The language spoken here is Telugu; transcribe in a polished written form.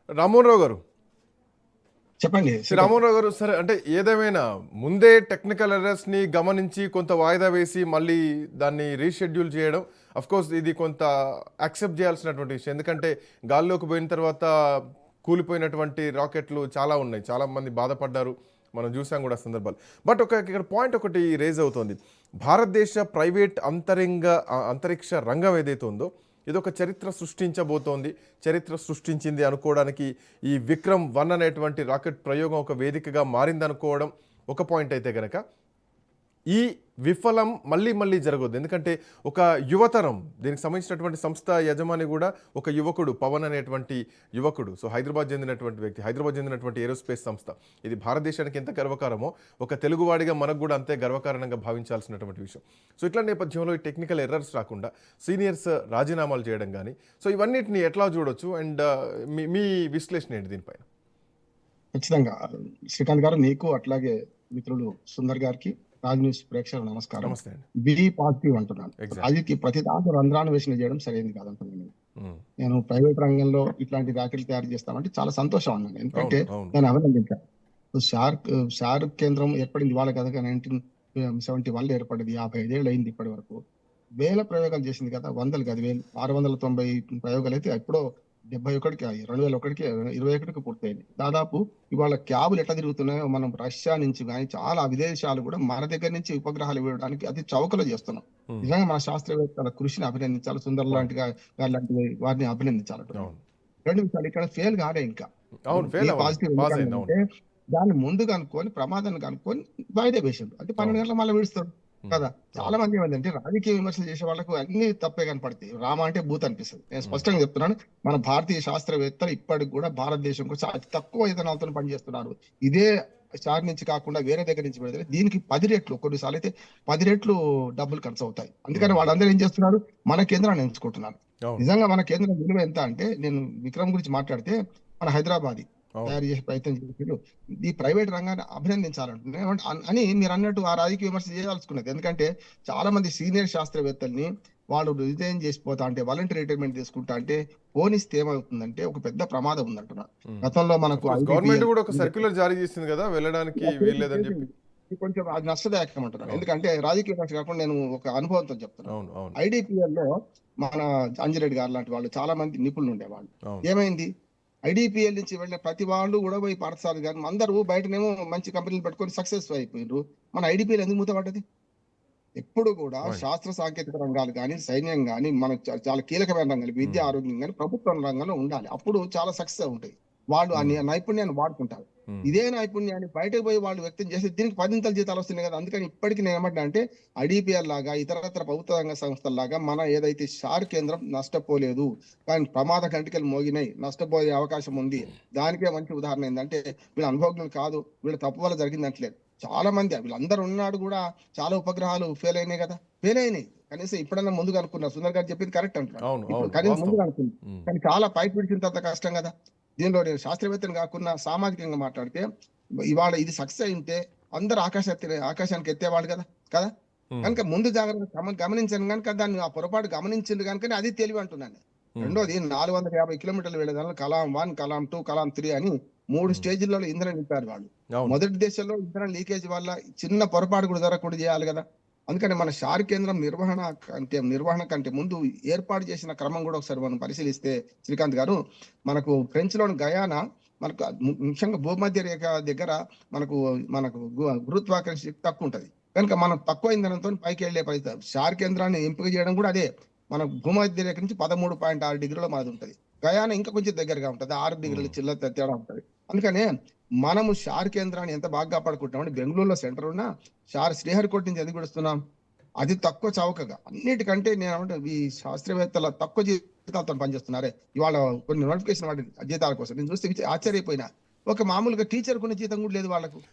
రామ్మోహన్ రావు గారు, చెప్పండి రామ్మోహన్ రావు గారు, సరే అంటే ఏదేమైనా ముందే టెక్నికల్ ఎర్రర్స్ని గమనించి కొంత వాయిదా వేసి మళ్ళీ దాన్ని రీషెడ్యూల్ చేయడం కోర్స్ ఇది కొంత యాక్సెప్ట్ చేయాల్సినటువంటి విషయం. ఎందుకంటే గాల్లోకి పోయిన తర్వాత కూలిపోయినటువంటి రాకెట్లు చాలా ఉన్నాయి, చాలా మంది బాధపడ్డారు, మనం చూసాం కూడా సందర్భాలు. బట్ ఇక్కడ పాయింట్ ఒకటి రేజ్ అవుతుంది. భారతదేశ ప్రైవేట్ అంతరిక్ష రంగం ఏదైతే ఉందో ఇది ఒక చరిత్ర సృష్టించబోతోంది. చరిత్ర సృష్టించింది అనుకోవడానికి ఈ విక్రమ్-1 అనేటువంటి రాకెట్ ప్రయోగం ఒక వేదికగా మారిందనుకోవడం ఒక పాయింట్ అయితే కనుక, ఈ విఫలం మళ్ళీ మళ్ళీ జరగొద్దు. ఎందుకంటే ఒక యువతరం, దీనికి సంబంధించినటువంటి సంస్థ యజమాని కూడా ఒక యువకుడు, పవన్ అనేటువంటి యువకుడు. సో హైదరాబాద్ చెందినటువంటి వ్యక్తి, హైదరాబాద్ చెందినటువంటి ఏరోస్పేస్ సంస్థ. ఇది భారతదేశానికి ఎంత గర్వకారమో ఒక తెలుగువాడిగా మనకు కూడా అంతే గర్వకారణంగా భావించాల్సినటువంటి విషయం. సో ఇట్లా నేపథ్యంలో ఈ టెక్నికల్ ఎర్రర్స్ రాకుండా సీనియర్స్ రాజీనామాలు చేయడం కానీ, సో ఇవన్నిటిని ఎట్లా చూడొచ్చు అండ్ మీ విశ్లేషణ ఏంటి దీనిపైన? ఖచ్చితంగా శ్రీకాంత్ గారు, నీకు అట్లాగే మిత్రులు సుందర్ గారికి, రాజ్ న్యూస్ ప్రేక్షకులు నమస్కారం. నమస్తే అండి. బి పాజిటివ్ అంటున్నాను. రాజుకి ప్రతి దాంట్లో రంధ్రాన్వేషణ చేయడం సరైనది కాదంటున్నాను. నేను ప్రైవేట్ రంగంలో ఇట్లాంటి రాకెట్లు తయారు చేస్తామంటే చాలా సంతోషం అన్నాను. ఎందుకంటే నేను అభినందించాను. షార్క్ కేంద్రం ఏర్పడింది వాళ్ళ కదా, 1971 ఏర్పడింది. 55 ఏళ్ళు అయింది ఇప్పటి వరకు. వేల ప్రయోగాలు చేసింది కదా, వందలు కాదు వేలు. 690 ప్రయోగాలు అయితే ఎప్పుడో 71కి 2001కి 21కి పూర్తయింది. దాదాపు ఇవాళ క్యాబులు ఎట్లా తిరుగుతున్నాయో మనం రష్యా నుంచి కానీ చాలా విదేశాలు కూడా మన దగ్గర నుంచి ఉపగ్రహాలు ఇవ్వడానికి అతి చౌకలో చేస్తున్నాం. నిజంగా మన శాస్త్రవేత్తల కృషిని అభినందించాలి. సుందర్ లాంటి లాంటి వారిని అభినందించాలి. రెండు విషయాలు ఇక్కడ ఫెయిల్ కాలే ఇంకా. పాజిటివ్ అంటే దాన్ని ముందుగా అనుకొని ప్రమాదాన్ని కనుక్కొని వాయిదా వేసిండు. అంటే 12 గంటల మళ్ళీ విడుస్తాడు కదా. చాలా మంది ఏమంటే రాజకీయ విమర్శలు చేసే వాళ్ళకు అన్ని తప్పే కనపడతాయి. రామ అంటే భూత్ అనిపిస్తుంది. నేను స్పష్టంగా చెప్తున్నాను, మన భారతీయ శాస్త్రవేత్తలు ఇప్పటికి కూడా భారతదేశం కోసం అతి తక్కువ విధానాలతో పనిచేస్తున్నారు. ఇదే సార్ నుంచి కాకుండా వేరే దగ్గర నుంచి పెడితే దీనికి 10 రెట్లు, కొన్నిసార్లు అయితే 10 రెట్లు డబ్బులు ఖర్చు అవుతాయి. అందుకని వాళ్ళందరూ ఏం చేస్తున్నారు, మన కేంద్రాన్ని ఎంచుకుంటున్నారు. నిజంగా మన కేంద్రం విలువ ఎంత అంటే, నేను విక్రమ్ గురించి మాట్లాడితే మన హైదరాబాద్ తయారు చేసే ప్రయత్నం చేసారు. ఈ ప్రైవేట్ రంగాన్ని అభినందించాలంటున్నా అని మీరు అన్నట్టు ఆ రాజకీయ విమర్శ చేయాల్సుకున్నది. ఎందుకంటే చాలా మంది సీనియర్ శాస్త్రవేత్తల్ని వాళ్ళు రిజైన్ చేసిపోతా అంటే, వాలంటీర్ రిటైర్మెంట్ తీసుకుంటా అంటే పోనిస్తే ఏమవుతుందంటే ఒక పెద్ద ప్రమాదం ఉందంటున్నారు. గతంలో మనకు గవర్నమెంట్ కూడా ఒక సర్క్యులర్ జారీ చేసింది కదా, వెళ్ళడానికి వీల్లేదని చెప్పి. కొంచెం అది నష్టదాయకం అంటున్నారు. ఎందుకంటే రాజకీయ విమర్శ కాకుండా నేను ఒక అనుభవంతో చెప్తున్నాను. ఐడిపిఎల్ లో మన అంజిరెడ్డి గారు లాంటి వాళ్ళు చాలా మంది నిపుణులు ఉండేవాళ్ళు. ఏమైంది, ఐడిపిఎల్ నుంచి వెళ్ళిన ప్రతి వాళ్ళు కూడా పోయి పాఠశాల కానీ అందరూ బయటనేమో మంచి కంపెనీలు పెట్టుకొని సక్సెస్ అయిపోయారు. మన ఐడిపిఎల్ ఎందుకు మూతపడ్డది? ఎప్పుడు కూడా శాస్త్ర సాంకేతిక రంగాలు కానీ, సైన్యం కానీ, మనకు చాలా కీలకమైన రంగాలు, విద్య, ఆరోగ్యం కానీ ప్రభుత్వ రంగంలో ఉండాలి. అప్పుడు చాలా సక్సెస్ ఉంటాయి. వాళ్ళు ఆ నైపుణ్యాన్ని వాడుకుంటారు. ఇదే నైపుణ్యాన్ని బయటకు పోయి వాళ్ళు వ్యక్తం చేసి దీనికి 10 జీతాలు వస్తున్నాయి కదా. అందుకని ఇప్పటికీ నేను ఏమంటా అంటే, ఐడిపిఎల్ లాగా ఇతరత్ర ప్రభుత్వ రంగ సంస్థల్లాగా మన ఏదైతే షార్ కేంద్రం నష్టపోలేదు, కానీ ప్రమాద కంటికలు మోగినాయి, నష్టపోయే అవకాశం ఉంది. దానికే మంచి ఉదాహరణ ఏంటంటే, వీళ్ళ అనుభవజ్ఞులు కాదు, వీళ్ళ తప్పు వల్ల జరిగిందంటలేదు. చాలా మంది వీళ్ళందరూ ఉన్నాడు కూడా చాలా ఉపగ్రహాలు ఫెయిల్ అయినాయి కదా, ఫెయిల్ అయినాయి. కనీసం ఇప్పుడన్నా ముందుగా అనుకున్నారు. సుందర్ గారు చెప్పింది కరెక్ట్ అంటున్నారు. కనీసం ముందుగా అనుకున్నారు. కానీ చాలా పైకి విడిచిన తర్వాత కష్టం కదా. దీనిలో నేను శాస్త్రవేత్తను కాకుండా సామాజికంగా మాట్లాడితే, ఇవాళ ఇది సక్సెస్ అయితే అందరూ ఆకాశానికి ఎత్తేవాళ్ళు కదా కదా. కనుక ముందు జాగ్రత్త గమనించాను కనుక దాన్ని ఆ పొరపాటు గమనించింది కనుక అది తెలివి అంటున్నాను. రెండోది 450 కిలోమీటర్లు వెళ్ళేదాన్ని కలాం 1, కలాం 2, కలాం 3 అని 3 స్టేజ్లలో ఇంధనం నింపారు వాళ్ళు. మొదటి దేశంలో ఇంధనం లీకేజ్ వల్ల చిన్న పొరపాటు కూడా జరగకుండా చేయాలి కదా. అందుకని మన షార్ కేంద్రం నిర్వహణ కంటే ముందు ఏర్పాటు చేసిన క్రమం కూడా ఒకసారి మనం పరిశీలిస్తే శ్రీకాంత్ గారు, మనకు ఫ్రెంచ్ లోని గయానా మనకు ముఖ్యంగా భూమధ్య రేఖ దగ్గర మనకు గురుత్వాకర్షణ శక్తి తక్కువ ఉంటది. కనుక మనం తక్కువ ఇంధనంతో పైకి వెళ్లే పరిస్థితి. షార్ కేంద్రాన్ని ఎంపిక చేయడం కూడా అదే. మన భూమధ్య రేఖ నుంచి 13.6 డిగ్రీలో మనది ఉంటది. గయానా ఇంకా కొంచెం దగ్గరగా ఉంటది, 6 డిగ్రీల చిల్లర తేడా ఉంటది. అందుకనే మనము షార్ కేంద్రాన్ని ఎంత బాగా కాపాడుకుంటాం అంటే, బెంగళూరులో సెంటర్ ఉన్న శ్రీహరికోట నుంచి ఎందుకు విడుస్తున్నాం, అది తక్కువ చౌకగా. అన్నిటికంటే నేను ఈ శాస్త్రవేత్తల తక్కువ జీతాలతో పనిచేస్తున్నారే. ఇవాళ కొన్ని నోటిఫికేషన్ వాటి జీతాల కోసం నేను చూస్తే ఆశ్చర్యపోయినా. ఒక మామూలుగా టీచర్ కొన్ని జీతం కూడా లేదు వాళ్ళకు.